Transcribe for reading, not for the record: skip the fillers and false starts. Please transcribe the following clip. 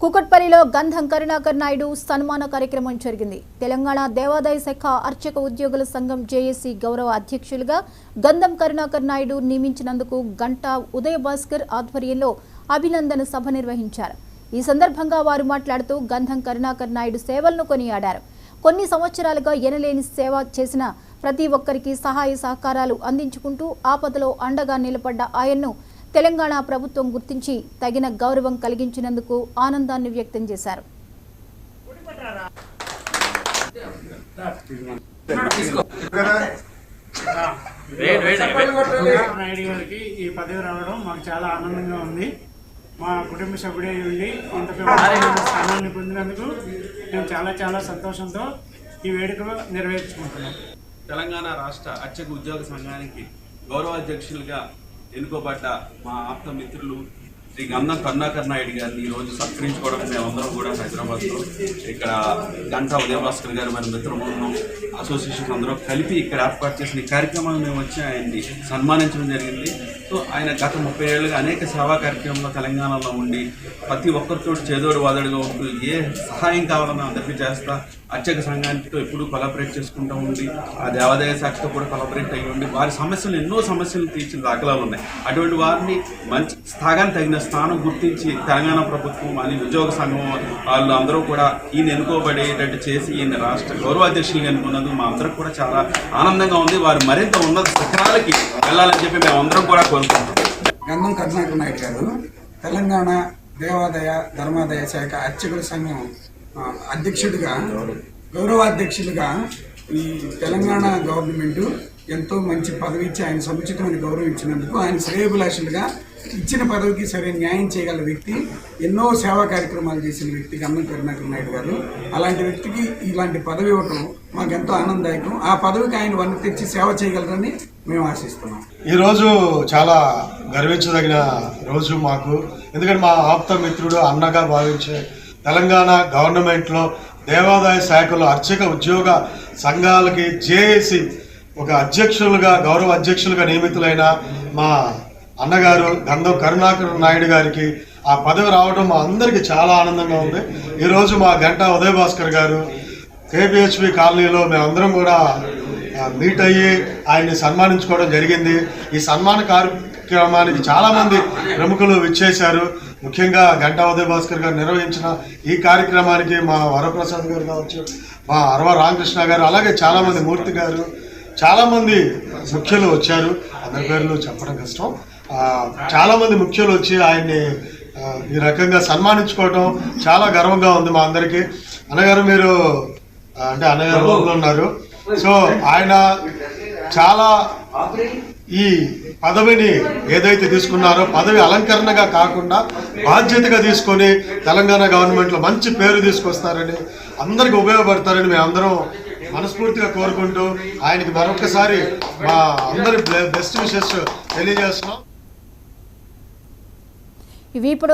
కుకట్పల్లిలో గంధం కరుణాకర్ నాయుడు సన్మాన కార్యక్రమం జరిగింది. తెలంగాణ దేవాదాయ శాఖ అర్చక ఉద్యోగుల సంఘం జేఏసీ గౌరవ అధ్యక్షులుగా గంధం కరుణాకర్ నాయుడు నియమించినందుకు గంటా ఉదయ భాస్కర్ ఆధ్వర్యంలో అభినందన సభ నిర్వహించారు. ఈ సందర్భంగా వారు మాట్లాడుతూ గంధం కరుణాకర్ నాయుడు సేవలను కొనియాడారు. కొన్ని సంవత్సరాలుగా ఎనలేని సేవ చేసిన ప్రతి ఒక్కరికి సహాయ సహకారాలు అందించుకుంటూ ఆపదలో అండగా నిలబడ్డ ఆయన్ను తెలంగాణ ప్రభుత్వం గుర్తించి తగిన గౌరవం కలిగించినందుకు ఆనందాన్ని వ్యక్తం చేశారు. నాయుడు గారికి ఈ పదవి రావడం మాకు చాలా ఆనందంగా ఉంది. మా కుటుంబ సభ్యుడే ఉండి ఇంత స్థానాన్ని పొందినందుకు మేము చాలా సంతోషంతో ఈ వేడుక నెరవేర్చుకుంటున్నాం. తెలంగాణ రాష్ట్ర అర్చక ఉద్యోగ సంఘానికి గౌరవాధ్యక్షులుగా ఎన్నుకోబడ్డ మా ఆప్త మిత్రులు శ్రీ గంధం కరుణాకర్ నాయుడు గారిని ఈరోజు సత్కరించుకోవడం మేమందరం కూడా హైదరాబాద్లో ఇక్కడ గంటా ఉదయ భాస్కర్ గారు మన మిత్రబృందం అసోసియేషన్ అందరూ కలిపి ఇక్కడ ఏర్పాటు చేసిన ఈ కార్యక్రమాన్ని మేము వచ్చి ఆయన్ని సన్మానించడం జరిగింది. సో ఆయన గత 30 ఏళ్ళుగా అనేక సేవా కార్యక్రమంలో తెలంగాణలో ఉండి ప్రతి ఒక్కరితో చేదోడు వాదడుగా ఉంటూ ఏ సహాయం కావాలన్నా అందరికీ చేస్తా అర్చక సంఘానితో ఎప్పుడూ కొలాబరేట్ చేసుకుంటూ ఉండి ఆ దేవాదాయ శాఖతో కూడా కొలాబరేట్ అయ్యి ఉండి వారి సమస్యలు ఎన్నో సమస్యలు తీర్చిన దాఖలాలు ఉన్నాయి. అటువంటి వారిని మంచి స్థాగానికి తగిన స్థానం గుర్తించి తెలంగాణ ప్రభుత్వం అని ఉద్యోగ సంఘం వాళ్ళు అందరూ కూడా ఈయన ఎన్నుకోబడేటట్టు చేసి ఈయన రాష్ట్ర గౌరవాధ్యక్షులుగా ఎన్నుకున్నందుకు మా అందరికి కూడా చాలా ఆనందంగా ఉంది. వారు మరింత ఉన్నత శిఖరాలకి వెళ్ళాలని చెప్పి మేము అందరం కూడా కోరుకుంటున్నాం. గంధం కరుణాకర్ నాయుడు గారు తెలంగాణ దేవాదాయ ధర్మాదాయ శాఖ అర్చకుల సంఘం అధ్యక్షుడిగా గౌరవాధ్యక్షులుగా ఈ తెలంగాణ గవర్నమెంట్ ఎంతో మంచి పదవి ఇచ్చి ఆయన సముచితమైన గౌరవం ఇచ్చినందుకు ఆయన శ్రేయోభిలాషులుగా ఇచ్చిన పదవికి సరైన న్యాయం చేయగల వ్యక్తి, ఎన్నో సేవా కార్యక్రమాలు చేసిన వ్యక్తి గంధం కరుణాకర్ నాయుడు గారు. అలాంటి వ్యక్తికి ఇలాంటి పదవి ఇవ్వటం మాకెంతో ఆనందదాయకం. ఆ పదవికి ఆయన వన్నీ తెచ్చి సేవ చేయగలరని మేము ఆశిస్తున్నాం. ఈరోజు చాలా గర్వించదగిన రోజు మాకు. ఎందుకంటే మా ఆప్త మిత్రుడు అన్నగా భావించే తెలంగాణ గవర్నమెంట్లో దేవాదాయ శాఖలో అర్చక ఉద్యోగ సంఘాలకి జేఏసీ ఒక అధ్యక్షులుగా గౌరవ అధ్యక్షులుగా నియమితులైన మా అన్నగారు గంధం కరుణాకర్ నాయుడు గారికి ఆ పదవి రావడం మా అందరికీ చాలా ఆనందంగా ఉంది. ఈరోజు మా గంటా ఉదయ భాస్కర్ గారు కేపీహెచ్పి కాలనీలో మేమందరం కూడా మీట్ అయ్యి ఆయన్ని సన్మానించుకోవడం జరిగింది. ఈ సన్మాన కార్యక్రమానికి చాలామంది ప్రముఖులు విచ్చేశారు. ముఖ్యంగా గంటా ఉదయ భాస్కర్ గారు నిర్వహించిన ఈ కార్యక్రమానికి మా వరప్రసాద్ గారు కావచ్చు, మా అరవ రామకృష్ణ గారు, అలాగే చాలామంది మూర్తి గారు, చాలామంది ముఖ్యులు వచ్చారు. అందరి పేర్లు చెప్పడం కష్టం. చాలామంది ముఖ్యులు వచ్చి ఆయన్ని ఈ రకంగా సన్మానించుకోవటం చాలా గర్వంగా ఉంది మా అందరికీ. అన్నగారు మీరు అంటే అన్నగారు ఉన్నారు. సో ఆయన చాలా ఈ పదవిని ఏదైతే తీసుకున్నారో పదవి అలంకరణగా కాకుండా బాధ్యతగా తీసుకొని తెలంగాణ గవర్నమెంట్లో మంచి పేరు తీసుకొస్తారని, అందరికి ఉపయోగపడతారని మేమందరం మనస్ఫూర్తిగా కోరుకుంటూ ఆయనకి మరొకసారి మా అందరి బెస్ట్ విషెస్ తెలియజేస్తున్నాం. ఇవి ఇప్పుడు